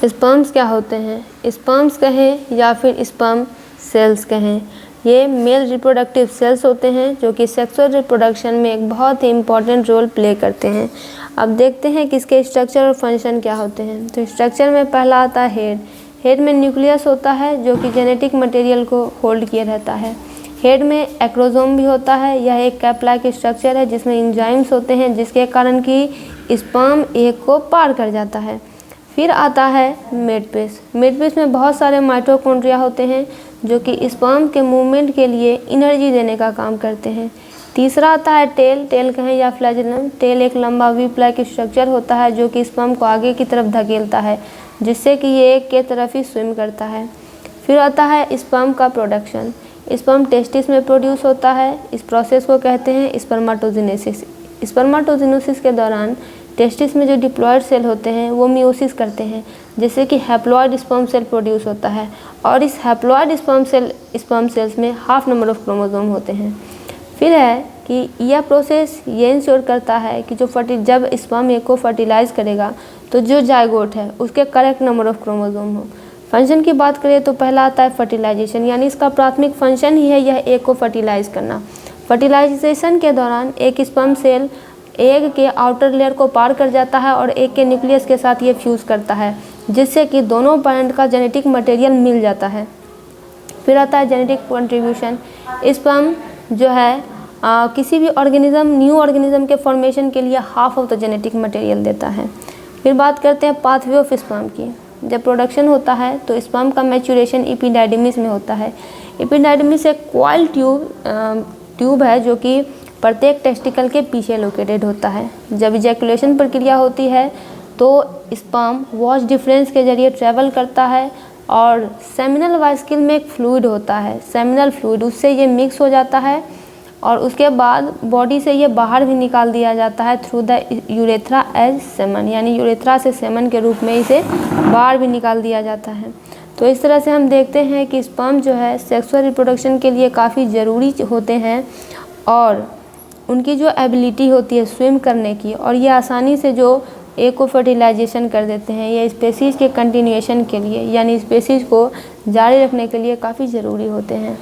Sperms क्या होते हैं? स्पर्म्स कहें या फिर स्पर्म सेल्स कहें, ये मेल रिप्रोडक्टिव सेल्स होते हैं जो कि सेक्सुअल रिप्रोडक्शन में एक बहुत ही इंपॉर्टेंट रोल प्ले करते हैं। अब देखते हैं कि इसके स्ट्रक्चर और फंक्शन क्या होते हैं। तो स्ट्रक्चर में पहला आता है हेड। हेड में न्यूक्लियस होता है जो कि जेनेटिक मटेरियल को होल्ड किए रहता है। हेड में एक्रोसोम भी होता है। यह एक कैप लाइक स्ट्रक्चर है जिसमें एंजाइम्स होते हैं जिसके कारण कि स्पर्म एग को पार कर जाता है। फिर आता है मेडपेस। मेडपेस में बहुत सारे माइटोकॉन्ड्रिया होते हैं जो कि स्पर्म के मूवमेंट के लिए एनर्जी देने का काम करते हैं। तीसरा आता है टेल। टेल कहें या फ्लैजेलम। टेल एक लंबा वीप लाइक स्ट्रक्चर होता है जो कि स्पर्म को आगे की तरफ धकेलता है जिससे कि ये एग के तरफ ही स्विम करता है। फिर आता है स्पर्म का प्रोडक्शन। स्पर्म टेस्टिस में प्रोड्यूस होता है। इस प्रोसेस को कहते हैं स्पर्माटोजेनेसिस। स्पर्माटोजेनेसिस के दौरान टेस्टिस में जो डिप्लॉयड सेल होते हैं वो मियोसिस करते हैं जिससे कि हैप्लॉयड स्पर्म सेल प्रोड्यूस होता है और इस हैप्लॉयड स्पर्म सेल्स में हाफ नंबर ऑफ क्रोमोसोम होते हैं। फिर है कि यह प्रोसेस ये इंश्योर करता है कि जब स्पर्म एग को फर्टिलाइज करेगा तो जो जायगोट है उसके करेक्ट नंबर ऑफ क्रोमोसोम हो। फंक्शन की बात करें तो पहला आता है फर्टिलाइजेशन, यानी इसका प्राथमिक फंक्शन ही है यह एग को फर्टिलाइज करना। फर्टिलाइजेशन के दौरान एक स्पर्म सेल एग के आउटर लेयर को पार कर जाता है और एग के न्यूक्लियस के साथ ये फ्यूज़ करता है जिससे कि दोनों पैरेंट का जेनेटिक मटेरियल मिल जाता है। फिर आता है जेनेटिक कंट्रीब्यूशन। स्पर्म जो है किसी भी न्यू ऑर्गेनिज्म के फॉर्मेशन के लिए half of the genetic material देता है। फिर बात करते हैं पाथवे ऑफ स्पर्म की। जब प्रोडक्शन होता है तो स्पर्म का मैच्योरेशन एपिडाइडिमिस में होता है। एपिडाइडिमिस एक कॉइल ट्यूब है जो कि प्रत्येक टेस्टिकल के पीछे लोकेटेड होता है। जब इजैकुलेशन प्रक्रिया होती है तो स्पर्म वॉश डिफरेंस के जरिए ट्रैवल करता है और सेमिनल वास्किल में एक फ्लूइड होता है, सेमिनल फ्लूइड, उससे ये मिक्स हो जाता है और उसके बाद बॉडी से ये बाहर भी निकाल दिया जाता है through the urethra as semen, यानी यूरेथ्रा से सेमन के रूप में इसे बाहर भी निकाल दिया जाता है। तो इस तरह से हम देखते हैं कि स्पर्म जो है सेक्सुअल रिप्रोडक्शन के लिए काफ़ी ज़रूरी होते हैं और उनकी जो एबिलिटी होती है स्विम करने की, और ये आसानी से जो एग को फर्टिलाइजेशन कर देते हैं, ये स्पेसीज़ के कंटिन्यूएशन के लिए यानी स्पेसीज़ को जारी रखने के लिए काफ़ी ज़रूरी होते हैं।